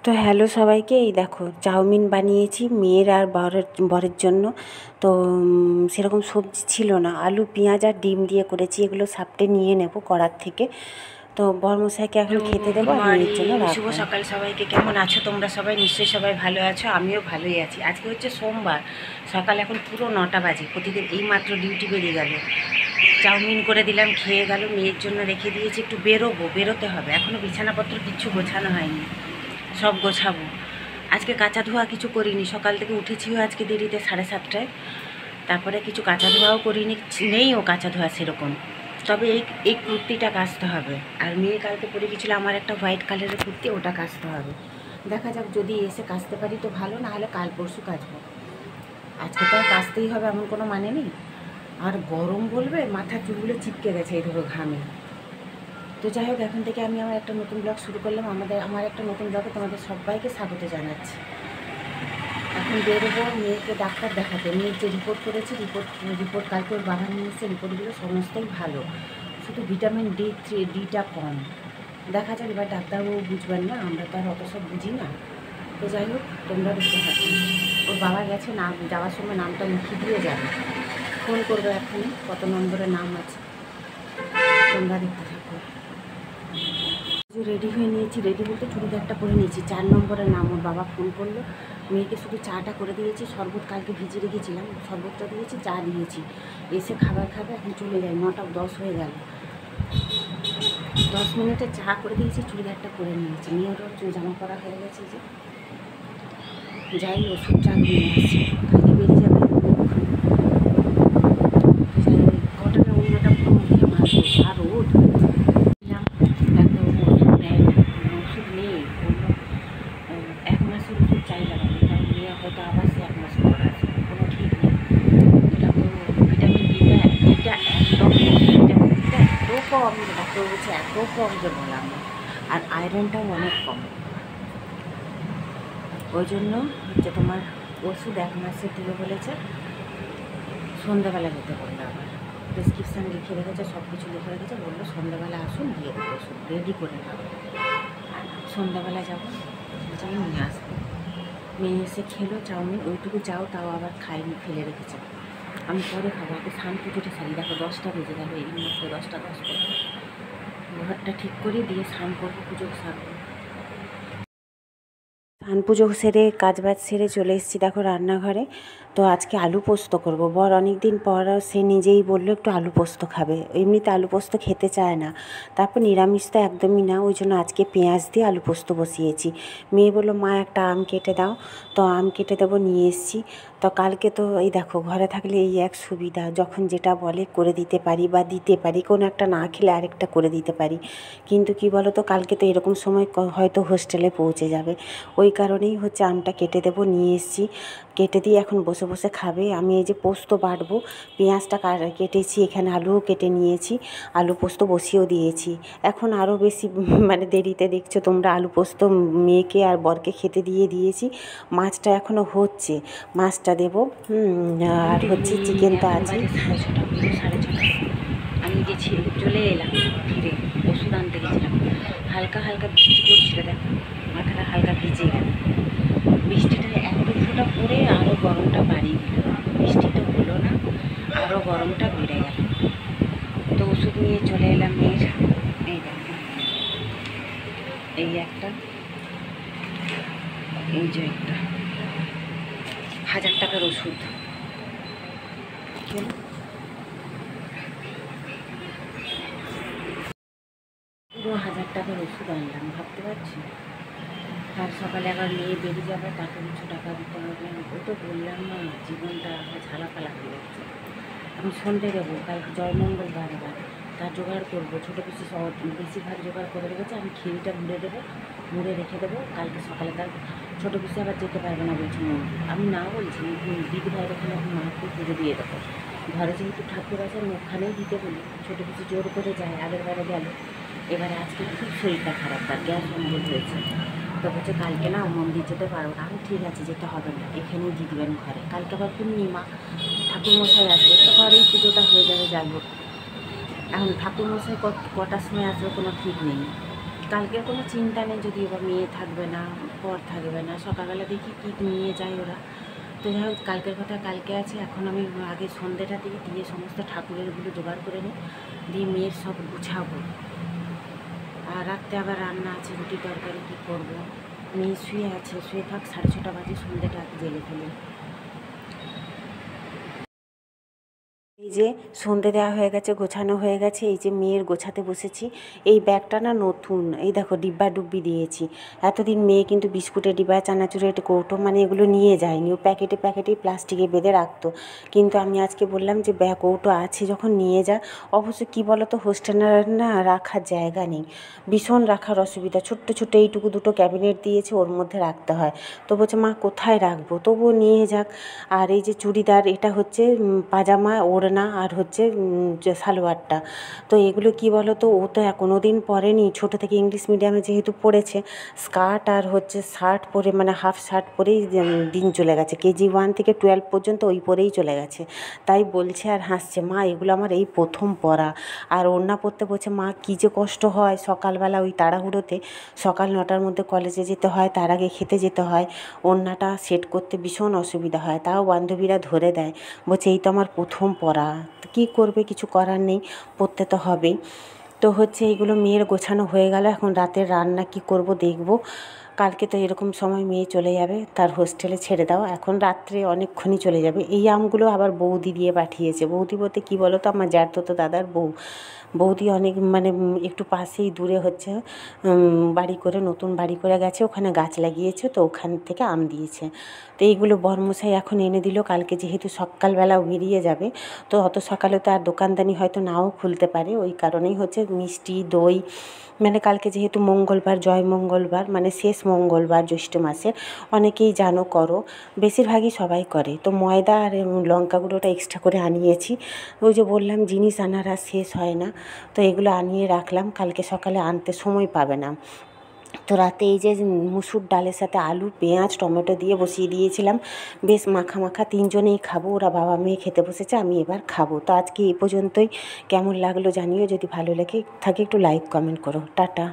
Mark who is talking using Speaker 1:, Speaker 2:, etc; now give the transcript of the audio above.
Speaker 1: তো হ্যালো সবাইকে, এই দেখো চাউমিন বানিয়েছি মেয়ের আর বরের জন্য। তো সেরকম সবজি ছিল না, আলু পেঁয়াজ আর ডিম দিয়ে করেছি। এগুলো সাপটে নিয়ে নেব কড়ার থেকে। তো বরমশাইকে এখন খেতে দেবো আর মেয়ের জন্য
Speaker 2: শুভ
Speaker 1: রাখবো।
Speaker 2: সকাল সবাইকে। কেমন আছো তোমরা সবাই? নিশ্চয়ই সবাই ভালো আছো, আমিও ভালোই আছি। আজকে হচ্ছে সোমবার, সকাল এখন পুরো 9টা বাজে। প্রতিদিন এই মাত্র ডিউটি বেরিয়ে গেল, চাউমিন করে দিলাম, খেয়ে গেল। মেয়ের জন্য রেখে দিয়েছি, একটু বেরোতে হবে। এখনও বিছানাপত্র কিচ্ছু গোছানো হয়নি, সব গোছাবো। আজকে কাঁচা ধোয়া কিছু করিনি, সকাল থেকে উঠেছিও আজকে দেরিতে 7:30টায়। তারপরে কিছু কাঁচা ধোয়াও করিনি, নেইও কাঁচা ধোয়া সেরকম। তবে এই কুর্তিটা কাচতে হবে। আর মেয়ে কালকে পরে গেছিলো আমার একটা হোয়াইট কালারের কুর্তি, ওটা কাচতে হবে। দেখা যাক, যদি এসে কাচতে পারি তো ভালো, না হলে কাল পরশু কাচবো। আজকে তো আর কাচতেই হবে এমন কোনো মানে নেই। আর গরম বলবে, মাথার চুলগুলো চিপকে গেছে এই ধরো ঘামে। তো যাই হোক, এখন থেকে আমি আমার একটা নতুন ব্লগ শুরু করলাম। আমার একটা নতুন ব্লগে তোমাদের সবাইকে স্বাগত জানাচ্ছি। এখন বেরোবো মেয়েকে ডাক্তার দেখাতে। মেয়ের যে রিপোর্ট করেছি, রিপোর্ট কালকে ওর বাবা নিয়ে এসে, রিপোর্টগুলো সমস্তই ভালো, শুধু ভিটামিন ডিটা কম। দেখা যাক, এবার ডাক্তারবাবু বুঝবেন না, আমরা তো আর অত সব বুঝি না। তো যাই হোক, তোমরা দেখতে থাকো। ওর বাবা গেছে, না যাওয়ার সময় নামটা লিখিয়ে দিয়ে যাবে, ফোন করবে এখনই, কত নম্বরে নাম আছে। তোমরা দেখতে থাকো। রেডি হয়ে নিয়েছি, রেডি বলতে চুড়িদারটা পরে নিয়েছি, 4 নম্বরের নাম। ওর বাবা ফোন করলো, মেয়েকে শুধু চাটা করে দিয়েছি, শরবত কালকে ভিজিয়ে রেখেছিলাম, শরবতটা দিয়েছি, চা দিয়েছি। এসে খাবার খাবে, এখন চলে যায়। 9:10 হয়ে গেল, 10 মিনিটে চা করে দিয়েছি, চুড়িদারটা পরে নিয়েছি। মেয়েরও জামা পরা হয়ে গেছে। যে যাই ওষুধটা নিয়ে আসছি, কালকে বেরিয়ে যাবে। কটনের অন্যটা পুরো মুখে মারবো, যা রোদ। হয়তো আবার সে 1 মাস পর আসবে, কোনো ঠিক নেই। এটা তো ভিটামিন ডিটা একদম, ভিটামিন ডিটা এত কম, ডাক্তার বলছে এত কম যে বললাম না। আর আয়রনটাও অনেক কম। ওই জন্য হচ্ছে তোমার ওষুধ 1 মাসে দিলে বলেছে। সন্ধ্যাবেলা যেতে বললো, আবার প্রেসক্রিপশান লিখে রেখেছে, সব কিছু লিখে রেখেছে। বললো সন্ধ্যাবেলা আসুন, দিয়ে দেবো ওষুধ, রেডি করে নেবো। সন্ধ্যাবেলা যাবো, যাই নিয়ে আসবো। মেয়ে এসে খেলো চাউমিন, ওইটুকু চাও, তাও আবার খাইনি, ফেলে রেখেছে। আমি পরে খাবো, আগে স্নান পুজোটা সারি। দেখো 10টা বেজে গেল, এই মুহূর্তে 10:10 করে ঘরটা ঠিক করে দিয়ে স্নান করবো, পুজো সারবো।
Speaker 1: স্নান পুজো সেরে কাজবাজ সেরে চলে এসেছি দেখো রান্নাঘরে। তো আজকে আলু পোস্ত করব। বর অনেক দিন পর সে নিজেই বললো একটু আলু পোস্ত খাবে, এমনিতে আলু পোস্ত খেতে চায় না। তারপর নিরামিষ তো একদমই না, ওই জন্য আজকে পেঁয়াজ দিয়ে আলু পোস্ত বসিয়েছি। মেয়ে বললো মা একটা আম কেটে দাও, তো আম কেটে দেবো, নিয়ে এসেছি। তো কালকে তো এই দেখো, ঘরে থাকলে এই এক সুবিধা, যখন যেটা বলে করে দিতে পারি, বা দিতে পারি, কোনো একটা না খেলে আরেকটা করে দিতে পারি। কিন্তু কি বলো তো, কালকে তো এরকম সময় হয়তো হোস্টেলে পৌঁছে যাবে, ওই কারণেই হচ্ছে আমটা কেটে দেবো, নিয়ে এসেছি। কেটে দিয়ে এখন বসে বসে খাবে। আমি এই যে পোস্ত বাটবো, পেঁয়াজটা কেটেছি, এখানে আলুও কেটে নিয়েছি, আলু পোস্ত বসিয়েও দিয়েছি। এখন আরও বেশি মানে দেরিতে দেখছো তোমরা, আলু পোস্ত মেয়েকে আর বরকে খেতে দিয়েছি। মাছটা এখনও হচ্ছে, মাছটা দেবো। আর হচ্ছে চিকেন তো আছে।
Speaker 2: 6:30, আমি গেছি, চলে এলাম ফিরে, ওষুধ আনতে গেছিলাম। হালকা হালকা বৃষ্টি পড়ছিল, দেখো মাথাটা হালকা ভিজে গেল। বৃষ্টিটা এত ফোঁটা পড়ে আরও গরমটা বাড়িয়ে দিল। বৃষ্টি তো হলো না, আরও গরমটা বেড়ে গেল। তো ওষুধ নিয়ে চলে এলাম মেয়ের। এই দেখো, এই একটা, এই যে একটা 1000 টাকার ওষুধ। পুরো 1000 টাকার ওষুধ আনলাম, ভাবতে পারছি। আর সকালে আবার মেয়ে বেরিয়ে যাবে, তাকে কিছু টাকা দিতে হবে। ওই তো বললাম না, জীবনটা ঝালাপালা হয়ে যাচ্ছে। আমি সন্ধ্যে দেবো, কাল জয়মঙ্গলবার, এবার তার জোগাড় করবো। ছোটো পিসি বেশিরভাগ জোগাড় করে রেখেছে, আমি খিরিটা মুড়ে দেবো, মুড়ে রেখে দেবো। কালকে সকালে তার ছোটো পিসি আবার যেতে পারবে না বলছি। আমি না বলছি, দিদি ভাইয়ের ওখানে এখন মাকে পুজো দিয়ে দেবো। ঘরে যেহেতু ঠাকুর আছে, মুখখানেই দিতে বলি। ছোটো পিসি জোর করে যায়, আগের বারে গেল। এবারে আজকে খুব শরীরটা খারাপ, তার গ্যাস অম্বল হয়েছে। তো বলছে কালকে না মন্দির যেতে পারবো না। আমি ঠিক আছে, যেতে হবে না, এখানেই দিয়ে দেবেন ঘরে। কালকে আবার পূর্ণিমা, ঠাকুরমশাই আসবে, তো ঘরেই পুজোটা হয়ে যাবে। যাই হোক, এখন ঠাকুরমশাই কটার সময় আসবে কোনো ঠিক নেই। কালকের কোনো চিন্তা নেই, যদি এবার মেয়ে থাকবে না, পর থাকবে না, সকালবেলা দেখি কী নিয়ে যায় ওরা। তো যাই হোক, কালকের কথা কালকে আছে। এখন আমি আগে সন্ধ্যেটা দিয়ে সমস্ত ঠাকুরেরগুলো জোগাড় করে নিই, দিয়ে মেয়ের সব গুছাবো। আর রাত্রে আবার রান্না আছে, রুটি তরকারি কী করবো। মেয়ে শুয়ে আছে, শুয়ে থাক, 6:30 বাজে, সন্ধ্যেটা জেলে ফেলে। এই যে সন্ধে দেওয়া হয়ে গেছে, গোছানো হয়ে গেছে। এই যে মেয়ের গোছাতে বসেছি। এই ব্যাগটা না নতুন, এই দেখো ডিব্বা ডুব্বি দিয়েছি। এতদিন মেয়ে কিন্তু বিস্কুটের ডিব্বা, চানাচুরের কৌটো মানে এগুলো নিয়ে যায়নি, ও প্যাকেটে প্যাকেটে প্লাস্টিকে বেঁধে রাখতো। কিন্তু আমি আজকে বললাম যে ব্যাগ কৌটো আছে যখন নিয়ে যা। অবশ্য কী বলো তো, হোস্টেলের না রাখার জায়গা নেই, ভীষণ রাখার অসুবিধা। ছোট্ট ছোট্ট এইটুকু দুটো ক্যাবিনেট দিয়েছে, ওর মধ্যে রাখতে হয়। তো বলছে মা কোথায় রাখবো, তবুও নিয়ে যাক। আর এই যে চুড়িদার, এটা হচ্ছে পাজামা, ওড়না, আর হচ্ছে যে সালোয়ারটা। তো এগুলো কী বলো তো, ও তো কোনো দিন পরেনি, ছোটো থেকে ইংলিশ মিডিয়ামে যেহেতু পড়েছে, স্কার্ট আর হচ্ছে শার্ট পরে, মানে হাফ শার্ট পরেই দিন চলে গেছে। কেজি 1 থেকে 12 পর্যন্ত ওই পরেই চলে গেছে। তাই বলছে আর হাসছে, মা এগুলো আমার এই প্রথম পরা। আর ওড়না পরতে বলছে, মা কী যে কষ্ট হয় সকালবেলা ওই তাড়াহুড়োতে, সকাল 9টার মধ্যে কলেজে যেতে হয়, তার আগে খেতে যেতে হয়, ওড়নাটা সেট করতে ভীষণ অসুবিধা হয়। তাও বান্ধবীরা ধরে দেয়, বলছে এই তো আমার প্রথম পরা। তো কী করবে, কিছু করার নেই, পরতে তো হবেই। তো হচ্ছে এইগুলো মেয়ের গোছানো হয়ে গেল। এখন রাতের রান্না কী করব দেখব। কালকে তো এরকম সময় মেয়ে চলে যাবে, তার হোস্টেলে ছেড়ে দাও, এখন রাত্রে অনেকক্ষণই চলে যাবে। এই আমগুলো আবার বৌদি দিয়ে পাঠিয়েছে। বৌদি বলতে কী বলো তো, আমার জ্যাঠতো দাদার বউ। বৌদি অনেক মানে একটু পাশেই দূরে হচ্ছে বাড়ি করে, নতুন বাড়ি করে গেছে, ওখানে গাছ লাগিয়েছে, তো ওখান থেকে আম দিয়েছে। তো এইগুলো বরমশাই এখন এনে দিল। কালকে যেহেতু সকালবেলাও বেরিয়ে যাবে, তো অত সকালে তো আর দোকানদানি হয়তো নাও খুলতে পারে, ওই কারণেই হচ্ছে মিষ্টি দই, মানে কালকে যেহেতু মঙ্গলবার, জয় মঙ্গলবার, মানে শেষ মঙ্গলবার জ্যৈষ্ঠ মাসের, অনেকেই জানো করো, বেশিরভাগই সবাই করে। তো ময়দা আর লঙ্কা গুঁড়োটা এক্সট্রা করে আনিয়েছি। ওই যে বললাম জিনিস আনার আর শেষ হয় না, তো এগুলো আনিয়ে রাখলাম, কালকে সকালে আনতে সময় পাবে না। তো রাতে এই যে মুসুর ডালের সাথে আলু, পেঁয়াজ, টমেটো দিয়ে বসিয়ে দিয়েছিলাম, বেশ মাখা মাখা, 3জনেই খাবো। ওরা বাবা মেয়ে খেতে বসেছে, আমি এবার খাবো। তো আজকে এই পর্যন্তই। কেমন লাগলো জানিও, যদি ভালো লেগে থাকে একটু লাইক কমেন্ট করো। টাটা।